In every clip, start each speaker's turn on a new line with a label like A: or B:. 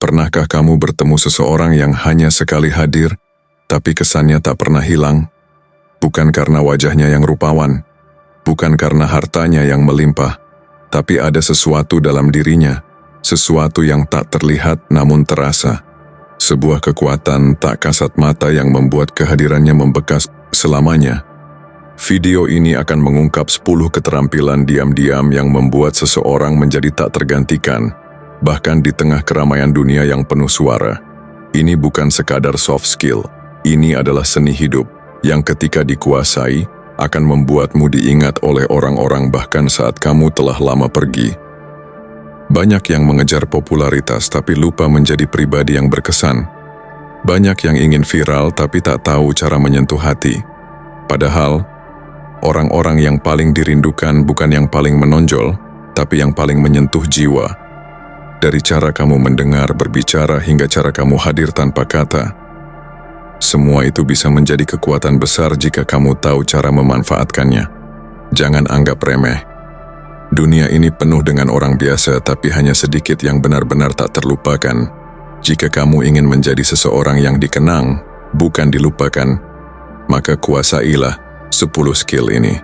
A: Pernahkah kamu bertemu seseorang yang hanya sekali hadir, tapi kesannya tak pernah hilang? Bukan karena wajahnya yang rupawan, bukan karena hartanya yang melimpah, tapi ada sesuatu dalam dirinya, sesuatu yang tak terlihat namun terasa. Sebuah kekuatan tak kasat mata yang membuat kehadirannya membekas selamanya. Video ini akan mengungkap 10 keterampilan diam-diam yang membuat seseorang menjadi tak tergantikan, bahkan di tengah keramaian dunia yang penuh suara. Ini bukan sekadar soft skill, ini adalah seni hidup yang ketika dikuasai akan membuatmu diingat oleh orang-orang bahkan saat kamu telah lama pergi. Banyak yang mengejar popularitas tapi lupa menjadi pribadi yang berkesan. Banyak yang ingin viral tapi tak tahu cara menyentuh hati. Padahal, orang-orang yang paling dirindukan bukan yang paling menonjol, tapi yang paling menyentuh jiwa. Dari cara kamu mendengar, berbicara, hingga cara kamu hadir tanpa kata. Semua itu bisa menjadi kekuatan besar jika kamu tahu cara memanfaatkannya. Jangan anggap remeh. Dunia ini penuh dengan orang biasa, tapi hanya sedikit yang benar-benar tak terlupakan. Jika kamu ingin menjadi seseorang yang dikenang, bukan dilupakan, maka kuasailah 10 skill ini.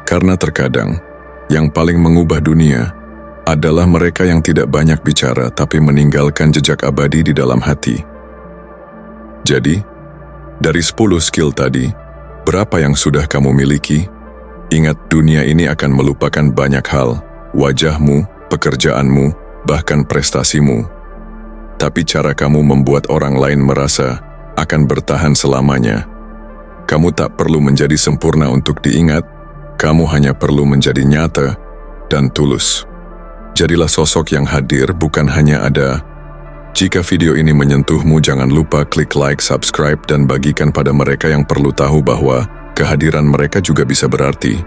A: Karena terkadang, yang paling mengubah dunia adalah mereka yang tidak banyak bicara tapi meninggalkan jejak abadi di dalam hati. Jadi, dari 10 skill tadi, berapa yang sudah kamu miliki? Ingat, dunia ini akan melupakan banyak hal, wajahmu, pekerjaanmu, bahkan prestasimu. Tapi cara kamu membuat orang lain merasa akan bertahan selamanya. Kamu tak perlu menjadi sempurna untuk diingat, kamu hanya perlu menjadi nyata dan tulus. Jadilah sosok yang hadir, bukan hanya ada. Jika video ini menyentuhmu, jangan lupa klik like, subscribe, dan bagikan pada mereka yang perlu tahu bahwa kehadiran mereka juga bisa berarti.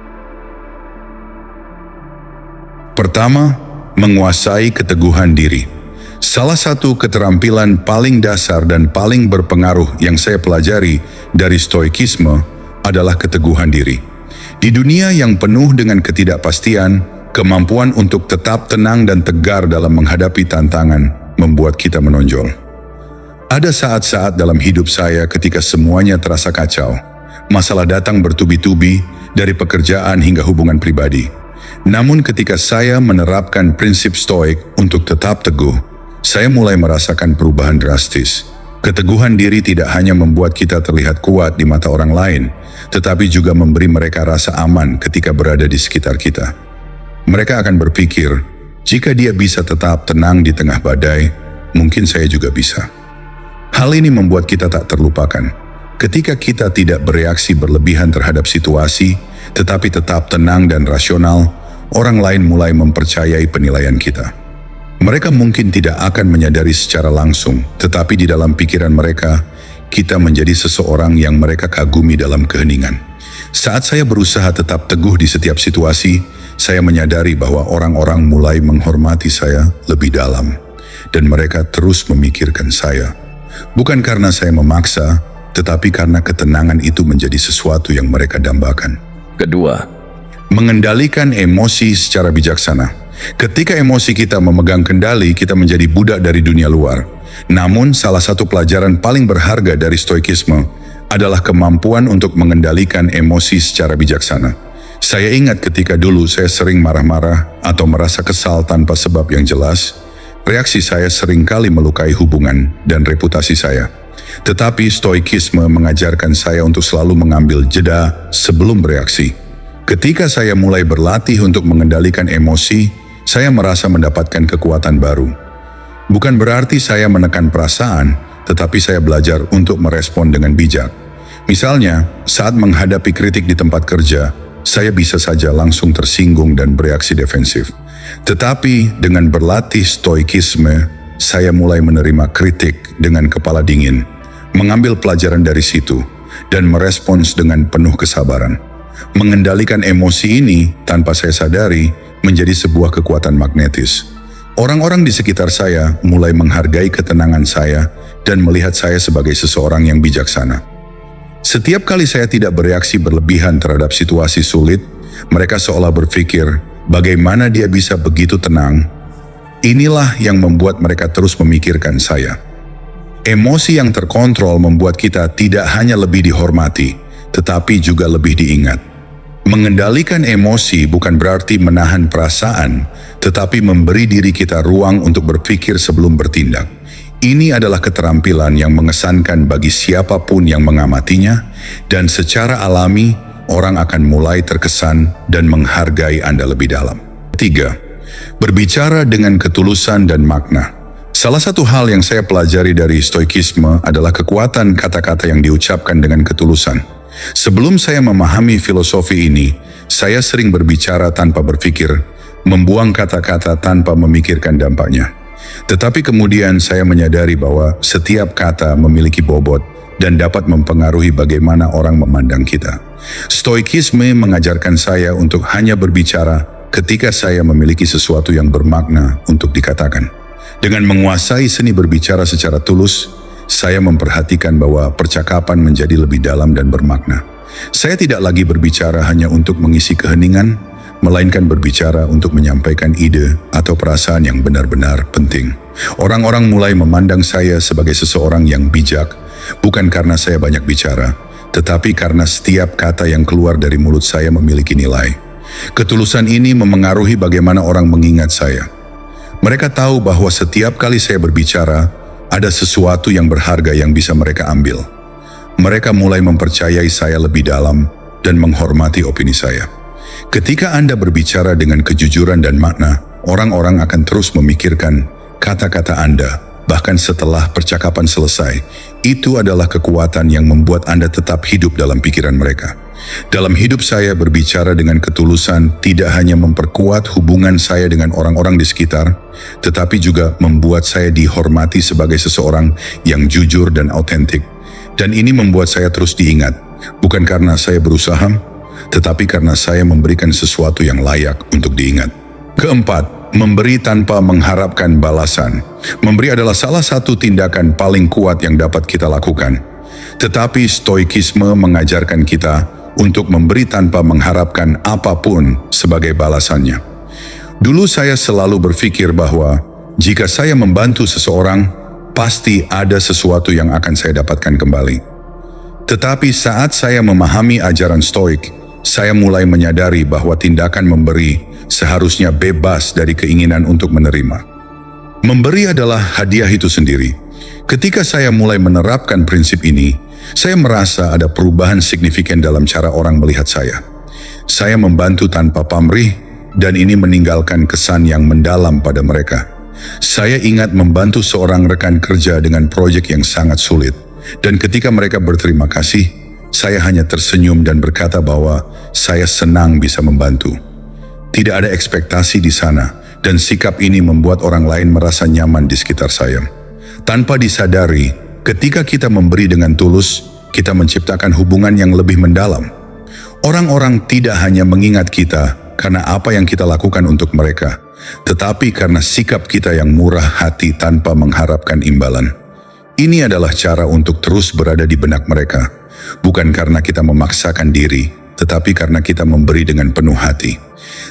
B: Pertama, menguasai keteguhan diri. Salah satu keterampilan paling dasar dan paling berpengaruh yang saya pelajari dari stoikisme adalah keteguhan diri. Di dunia yang penuh dengan ketidakpastian, kemampuan untuk tetap tenang dan tegar dalam menghadapi tantangan membuat kita menonjol. Ada saat-saat dalam hidup saya ketika semuanya terasa kacau. Masalah datang bertubi-tubi, dari pekerjaan hingga hubungan pribadi. Namun ketika saya menerapkan prinsip stoik untuk tetap teguh, saya mulai merasakan perubahan drastis. Keteguhan diri tidak hanya membuat kita terlihat kuat di mata orang lain, tetapi juga memberi mereka rasa aman ketika berada di sekitar kita. Mereka akan berpikir, jika dia bisa tetap tenang di tengah badai, mungkin saya juga bisa. Hal ini membuat kita tak terlupakan. Ketika kita tidak bereaksi berlebihan terhadap situasi, tetapi tetap tenang dan rasional, orang lain mulai mempercayai penilaian kita. Mereka mungkin tidak akan menyadari secara langsung, tetapi di dalam pikiran mereka, kita menjadi seseorang yang mereka kagumi dalam keheningan. Saat saya berusaha tetap teguh di setiap situasi, saya menyadari bahwa orang-orang mulai menghormati saya lebih dalam, dan mereka terus memikirkan saya. Bukan karena saya memaksa, tetapi karena ketenangan itu menjadi sesuatu yang mereka dambakan.
C: Kedua,
B: mengendalikan emosi secara bijaksana. Ketika emosi kita memegang kendali, kita menjadi budak dari dunia luar. Namun, salah satu pelajaran paling berharga dari stoikisme adalah kemampuan untuk mengendalikan emosi secara bijaksana. Saya ingat ketika dulu saya sering marah-marah atau merasa kesal tanpa sebab yang jelas. Reaksi saya seringkali melukai hubungan dan reputasi saya. Tetapi stoikisme mengajarkan saya untuk selalu mengambil jeda sebelum bereaksi. Ketika saya mulai berlatih untuk mengendalikan emosi, saya merasa mendapatkan kekuatan baru. Bukan berarti saya menekan perasaan, tetapi saya belajar untuk merespon dengan bijak. Misalnya, saat menghadapi kritik di tempat kerja, saya bisa saja langsung tersinggung dan bereaksi defensif. Tetapi dengan berlatih stoikisme, saya mulai menerima kritik dengan kepala dingin, mengambil pelajaran dari situ, dan merespons dengan penuh kesabaran. Mengendalikan emosi ini tanpa saya sadari menjadi sebuah kekuatan magnetis. Orang-orang di sekitar saya mulai menghargai ketenangan saya dan melihat saya sebagai seseorang yang bijaksana. Setiap kali saya tidak bereaksi berlebihan terhadap situasi sulit, mereka seolah berpikir, bagaimana dia bisa begitu tenang? Inilah yang membuat mereka terus memikirkan saya. Emosi yang terkontrol membuat kita tidak hanya lebih dihormati, tetapi juga lebih diingat. Mengendalikan emosi bukan berarti menahan perasaan, tetapi memberi diri kita ruang untuk berpikir sebelum bertindak. Ini adalah keterampilan yang mengesankan bagi siapapun yang mengamatinya, dan secara alami orang akan mulai terkesan dan menghargai Anda lebih dalam. 3. Berbicara dengan ketulusan dan makna. Salah satu hal yang saya pelajari dari Stoikisme adalah kekuatan kata-kata yang diucapkan dengan ketulusan. Sebelum saya memahami filosofi ini, saya sering berbicara tanpa berpikir, membuang kata-kata tanpa memikirkan dampaknya. Tetapi kemudian saya menyadari bahwa setiap kata memiliki bobot dan dapat mempengaruhi bagaimana orang memandang kita. Stoikisme mengajarkan saya untuk hanya berbicara ketika saya memiliki sesuatu yang bermakna untuk dikatakan. Dengan menguasai seni berbicara secara tulus, saya memperhatikan bahwa percakapan menjadi lebih dalam dan bermakna. Saya tidak lagi berbicara hanya untuk mengisi keheningan, melainkan berbicara untuk menyampaikan ide atau perasaan yang benar-benar penting. Orang-orang mulai memandang saya sebagai seseorang yang bijak, bukan karena saya banyak bicara, tetapi karena setiap kata yang keluar dari mulut saya memiliki nilai. Ketulusan ini memengaruhi bagaimana orang mengingat saya. Mereka tahu bahwa setiap kali saya berbicara, ada sesuatu yang berharga yang bisa mereka ambil. Mereka mulai mempercayai saya lebih dalam dan menghormati opini saya. Ketika Anda berbicara dengan kejujuran dan makna, orang-orang akan terus memikirkan kata-kata Anda, bahkan setelah percakapan selesai. Itu adalah kekuatan yang membuat Anda tetap hidup dalam pikiran mereka. Dalam hidup saya, berbicara dengan ketulusan tidak hanya memperkuat hubungan saya dengan orang-orang di sekitar, tetapi juga membuat saya dihormati sebagai seseorang yang jujur dan autentik. Dan ini membuat saya terus diingat, bukan karena saya berusaha, tetapi karena saya memberikan sesuatu yang layak untuk diingat. Keempat, memberi tanpa mengharapkan balasan. Memberi adalah salah satu tindakan paling kuat yang dapat kita lakukan. Tetapi Stoikisme mengajarkan kita untuk memberi tanpa mengharapkan apapun sebagai balasannya. Dulu saya selalu berpikir bahwa jika saya membantu seseorang, pasti ada sesuatu yang akan saya dapatkan kembali. Tetapi saat saya memahami ajaran Stoik, saya mulai menyadari bahwa tindakan memberi seharusnya bebas dari keinginan untuk menerima. Memberi adalah hadiah itu sendiri. Ketika saya mulai menerapkan prinsip ini, saya merasa ada perubahan signifikan dalam cara orang melihat saya. Saya membantu tanpa pamrih, dan ini meninggalkan kesan yang mendalam pada mereka. Saya ingat membantu seorang rekan kerja dengan proyek yang sangat sulit, dan ketika mereka berterima kasih, saya hanya tersenyum dan berkata bahwa saya senang bisa membantu. Tidak ada ekspektasi di sana, dan sikap ini membuat orang lain merasa nyaman di sekitar saya. Tanpa disadari, ketika kita memberi dengan tulus, kita menciptakan hubungan yang lebih mendalam. Orang-orang tidak hanya mengingat kita karena apa yang kita lakukan untuk mereka, tetapi karena sikap kita yang murah hati tanpa mengharapkan imbalan. Ini adalah cara untuk terus berada di benak mereka, bukan karena kita memaksakan diri, tetapi karena kita memberi dengan penuh hati.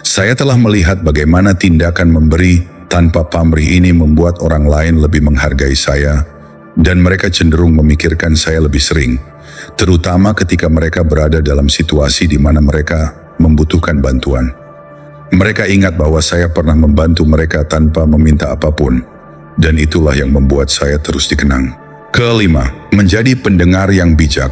B: Saya telah melihat bagaimana tindakan memberi tanpa pamrih ini membuat orang lain lebih menghargai saya, dan mereka cenderung memikirkan saya lebih sering, terutama ketika mereka berada dalam situasi di mana mereka membutuhkan bantuan. Mereka ingat bahwa saya pernah membantu mereka tanpa meminta apapun, dan itulah yang membuat saya terus dikenang. Kelima, menjadi pendengar yang bijak.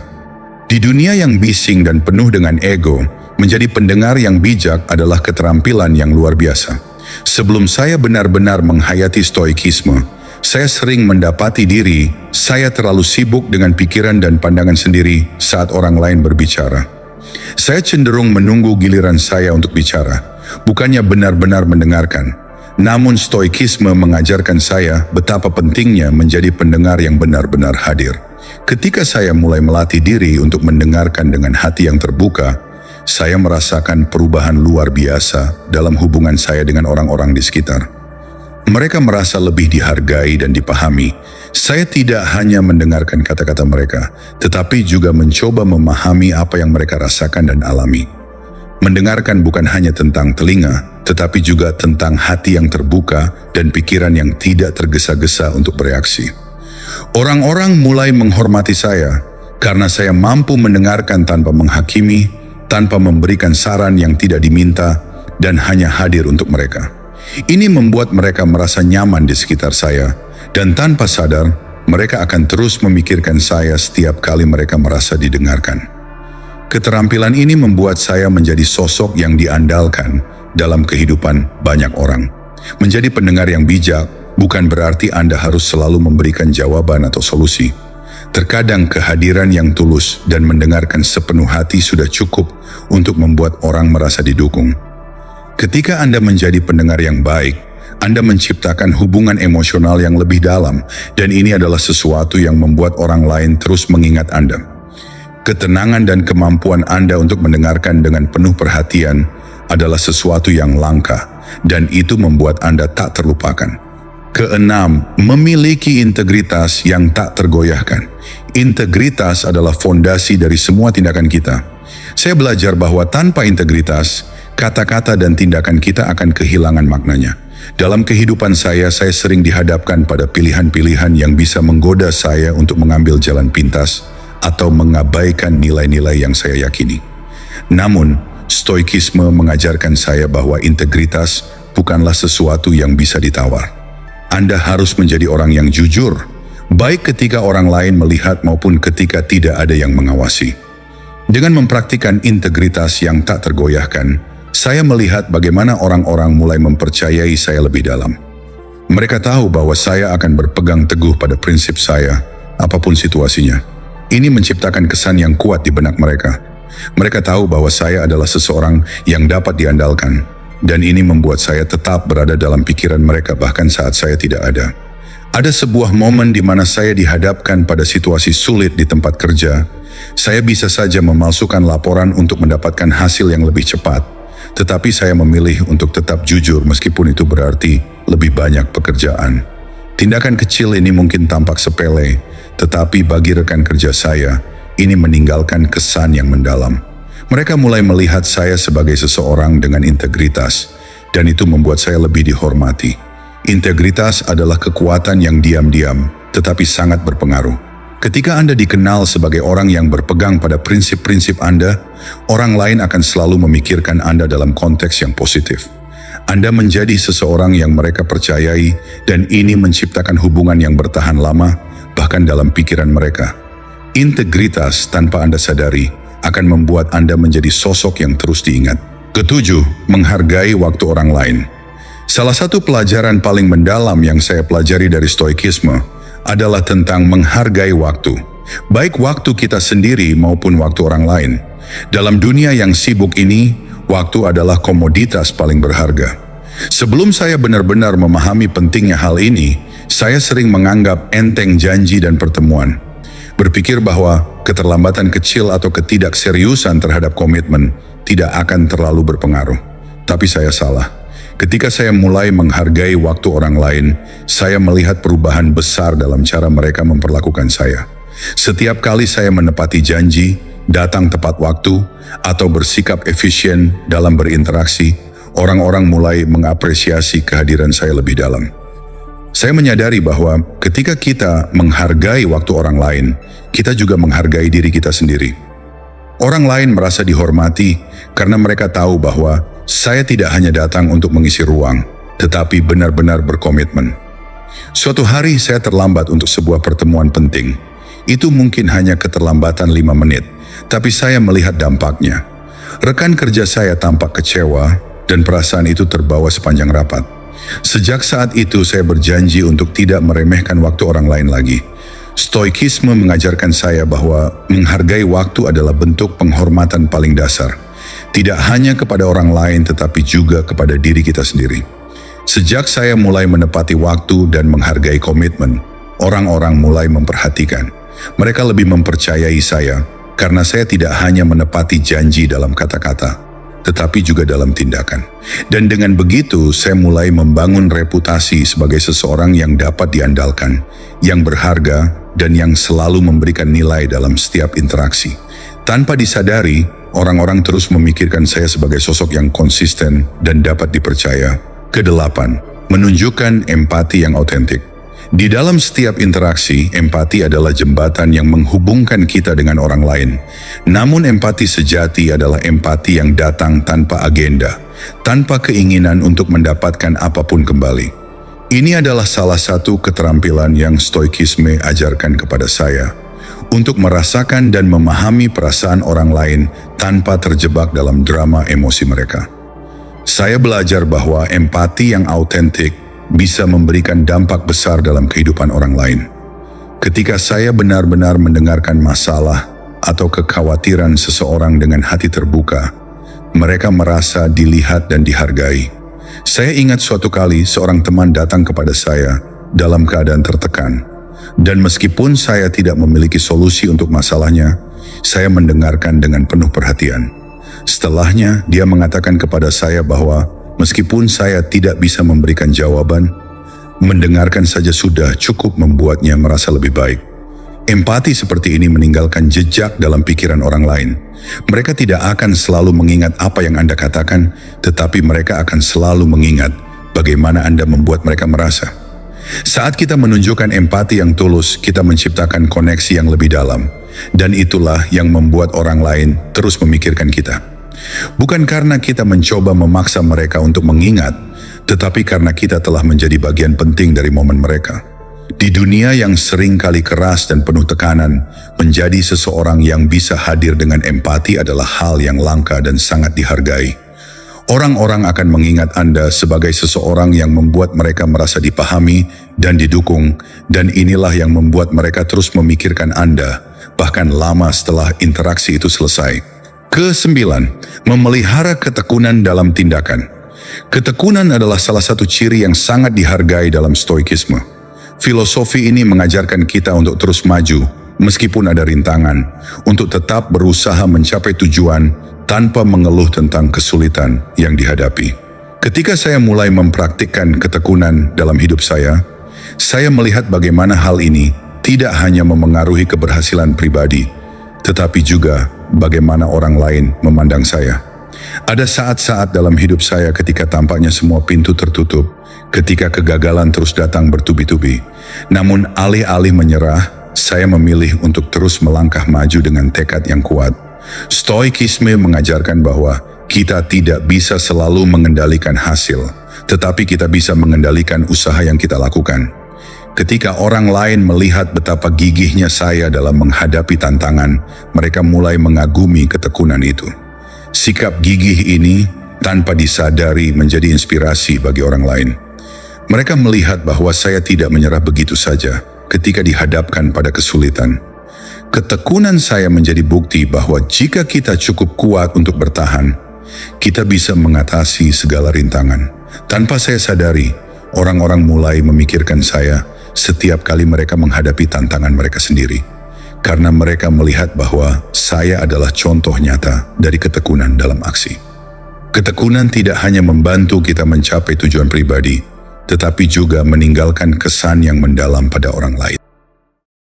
B: Di dunia yang bising dan penuh dengan ego, menjadi pendengar yang bijak adalah keterampilan yang luar biasa. Sebelum saya benar-benar menghayati Stoikisme, saya sering mendapati diri saya terlalu sibuk dengan pikiran dan pandangan sendiri saat orang lain berbicara. Saya cenderung menunggu giliran saya untuk bicara, bukannya benar-benar mendengarkan. Namun Stoikisme mengajarkan saya betapa pentingnya menjadi pendengar yang benar-benar hadir. Ketika saya mulai melatih diri untuk mendengarkan dengan hati yang terbuka, saya merasakan perubahan luar biasa dalam hubungan saya dengan orang-orang di sekitar. Mereka merasa lebih dihargai dan dipahami. Saya tidak hanya mendengarkan kata-kata mereka, tetapi juga mencoba memahami apa yang mereka rasakan dan alami. Mendengarkan bukan hanya tentang telinga, tetapi juga tentang hati yang terbuka dan pikiran yang tidak tergesa-gesa untuk bereaksi. Orang-orang mulai menghormati saya karena saya mampu mendengarkan tanpa menghakimi, tanpa memberikan saran yang tidak diminta, dan hanya hadir untuk mereka. Ini membuat mereka merasa nyaman di sekitar saya, dan tanpa sadar, mereka akan terus memikirkan saya setiap kali mereka merasa didengarkan. Keterampilan ini membuat saya menjadi sosok yang diandalkan dalam kehidupan banyak orang. Menjadi pendengar yang bijak bukan berarti Anda harus selalu memberikan jawaban atau solusi. Terkadang kehadiran yang tulus dan mendengarkan sepenuh hati sudah cukup untuk membuat orang merasa didukung. Ketika Anda menjadi pendengar yang baik, Anda menciptakan hubungan emosional yang lebih dalam, dan ini adalah sesuatu yang membuat orang lain terus mengingat Anda. Ketenangan dan kemampuan Anda untuk mendengarkan dengan penuh perhatian adalah sesuatu yang langka, dan itu membuat Anda tak terlupakan. Keenam, memiliki integritas yang tak tergoyahkan. Integritas adalah fondasi dari semua tindakan kita. Saya belajar bahwa tanpa integritas, kata-kata dan tindakan kita akan kehilangan maknanya. Dalam kehidupan saya sering dihadapkan pada pilihan-pilihan yang bisa menggoda saya untuk mengambil jalan pintas atau mengabaikan nilai-nilai yang saya yakini. Namun, stoikisme mengajarkan saya bahwa integritas bukanlah sesuatu yang bisa ditawar. Anda harus menjadi orang yang jujur, baik ketika orang lain melihat maupun ketika tidak ada yang mengawasi. Dengan mempraktikkan integritas yang tak tergoyahkan, saya melihat bagaimana orang-orang mulai mempercayai saya lebih dalam. Mereka tahu bahwa saya akan berpegang teguh pada prinsip saya, apapun situasinya. Ini menciptakan kesan yang kuat di benak mereka. Mereka tahu bahwa saya adalah seseorang yang dapat diandalkan, dan ini membuat saya tetap berada dalam pikiran mereka bahkan saat saya tidak ada. Ada sebuah momen di mana saya dihadapkan pada situasi sulit di tempat kerja. Saya bisa saja memalsukan laporan untuk mendapatkan hasil yang lebih cepat. Tetapi saya memilih untuk tetap jujur meskipun itu berarti lebih banyak pekerjaan. Tindakan kecil ini mungkin tampak sepele, tetapi bagi rekan kerja saya, ini meninggalkan kesan yang mendalam. Mereka mulai melihat saya sebagai seseorang dengan integritas, dan itu membuat saya lebih dihormati. Integritas adalah kekuatan yang diam-diam, tetapi sangat berpengaruh. Ketika Anda dikenal sebagai orang yang berpegang pada prinsip-prinsip Anda, orang lain akan selalu memikirkan Anda dalam konteks yang positif. Anda menjadi seseorang yang mereka percayai, dan ini menciptakan hubungan yang bertahan lama, bahkan dalam pikiran mereka. Integritas tanpa Anda sadari akan membuat Anda menjadi sosok yang terus diingat. Ketujuh, menghargai waktu orang lain. Salah satu pelajaran paling mendalam yang saya pelajari dari stoikisme adalah tentang menghargai waktu, baik waktu kita sendiri maupun waktu orang lain. Dalam dunia yang sibuk ini, waktu adalah komoditas paling berharga. Sebelum saya benar-benar memahami pentingnya hal ini, saya sering menganggap enteng janji dan pertemuan. Berpikir bahwa keterlambatan kecil atau ketidakseriusan terhadap komitmen tidak akan terlalu berpengaruh. Tapi saya salah. Ketika saya mulai menghargai waktu orang lain, saya melihat perubahan besar dalam cara mereka memperlakukan saya. Setiap kali saya menepati janji, datang tepat waktu, atau bersikap efisien dalam berinteraksi, orang-orang mulai mengapresiasi kehadiran saya lebih dalam. Saya menyadari bahwa ketika kita menghargai waktu orang lain, kita juga menghargai diri kita sendiri. Orang lain merasa dihormati karena mereka tahu bahwa saya tidak hanya datang untuk mengisi ruang, tetapi benar-benar berkomitmen. Suatu hari saya terlambat untuk sebuah pertemuan penting. Itu mungkin hanya keterlambatan 5 menit, tapi saya melihat dampaknya. Rekan kerja saya tampak kecewa dan perasaan itu terbawa sepanjang rapat. Sejak saat itu saya berjanji untuk tidak meremehkan waktu orang lain lagi. Stoikisme mengajarkan saya bahwa menghargai waktu adalah bentuk penghormatan paling dasar. Tidak hanya kepada orang lain tetapi juga kepada diri kita sendiri. Sejak saya mulai menepati waktu dan menghargai komitmen, orang-orang mulai memperhatikan. Mereka lebih mempercayai saya karena saya tidak hanya menepati janji dalam kata-kata, tetapi juga dalam tindakan. Dan dengan begitu saya mulai membangun reputasi sebagai seseorang yang dapat diandalkan, yang berharga, dan yang selalu memberikan nilai dalam setiap interaksi. Tanpa disadari, orang-orang terus memikirkan saya sebagai sosok yang konsisten dan dapat dipercaya. Kedelapan, menunjukkan empati yang autentik. Di dalam setiap interaksi, empati adalah jembatan yang menghubungkan kita dengan orang lain. Namun empati sejati adalah empati yang datang tanpa agenda, tanpa keinginan untuk mendapatkan apapun kembali. Ini adalah salah satu keterampilan yang Stoikisme ajarkan kepada saya, untuk merasakan dan memahami perasaan orang lain tanpa terjebak dalam drama emosi mereka. Saya belajar bahwa empati yang autentik bisa memberikan dampak besar dalam kehidupan orang lain. Ketika saya benar-benar mendengarkan masalah atau kekhawatiran seseorang dengan hati terbuka, mereka merasa dilihat dan dihargai. Saya ingat suatu kali seorang teman datang kepada saya dalam keadaan tertekan. Dan meskipun saya tidak memiliki solusi untuk masalahnya, saya mendengarkan dengan penuh perhatian. Setelahnya, dia mengatakan kepada saya bahwa meskipun saya tidak bisa memberikan jawaban, mendengarkan saja sudah cukup membuatnya merasa lebih baik. Empati seperti ini meninggalkan jejak dalam pikiran orang lain. Mereka tidak akan selalu mengingat apa yang Anda katakan, tetapi mereka akan selalu mengingat bagaimana Anda membuat mereka merasa. Saat kita menunjukkan empati yang tulus, kita menciptakan koneksi yang lebih dalam. Dan itulah yang membuat orang lain terus memikirkan kita. Bukan karena kita mencoba memaksa mereka untuk mengingat, tetapi karena kita telah menjadi bagian penting dari momen mereka. Di dunia yang sering kali keras dan penuh tekanan, menjadi seseorang yang bisa hadir dengan empati adalah hal yang langka dan sangat dihargai. Orang-orang akan mengingat Anda sebagai seseorang yang membuat mereka merasa dipahami dan didukung, dan inilah yang membuat mereka terus memikirkan Anda, bahkan lama setelah interaksi itu selesai. Kesembilan, memelihara ketekunan dalam tindakan. Ketekunan adalah salah satu ciri yang sangat dihargai dalam Stoikisme. Filosofi ini mengajarkan kita untuk terus maju, meskipun ada rintangan, untuk tetap berusaha mencapai tujuan tanpa mengeluh tentang kesulitan yang dihadapi. Ketika saya mulai mempraktikkan ketekunan dalam hidup saya melihat bagaimana hal ini tidak hanya memengaruhi keberhasilan pribadi, tetapi juga bagaimana orang lain memandang saya. Ada saat-saat dalam hidup saya ketika tampaknya semua pintu tertutup, ketika kegagalan terus datang bertubi-tubi. Namun alih-alih menyerah, saya memilih untuk terus melangkah maju dengan tekad yang kuat. Stoikisme mengajarkan bahwa kita tidak bisa selalu mengendalikan hasil, tetapi kita bisa mengendalikan usaha yang kita lakukan. Ketika orang lain melihat betapa gigihnya saya dalam menghadapi tantangan, mereka mulai mengagumi ketekunan itu. Sikap gigih ini tanpa disadari menjadi inspirasi bagi orang lain. Mereka melihat bahwa saya tidak menyerah begitu saja ketika dihadapkan pada kesulitan. Ketekunan saya menjadi bukti bahwa jika kita cukup kuat untuk bertahan, kita bisa mengatasi segala rintangan. Tanpa saya sadari, orang-orang mulai memikirkan saya setiap kali mereka menghadapi tantangan mereka sendiri. Karena mereka melihat bahwa saya adalah contoh nyata dari ketekunan dalam aksi. Ketekunan tidak hanya membantu kita mencapai tujuan pribadi, tetapi juga meninggalkan kesan yang mendalam pada orang lain.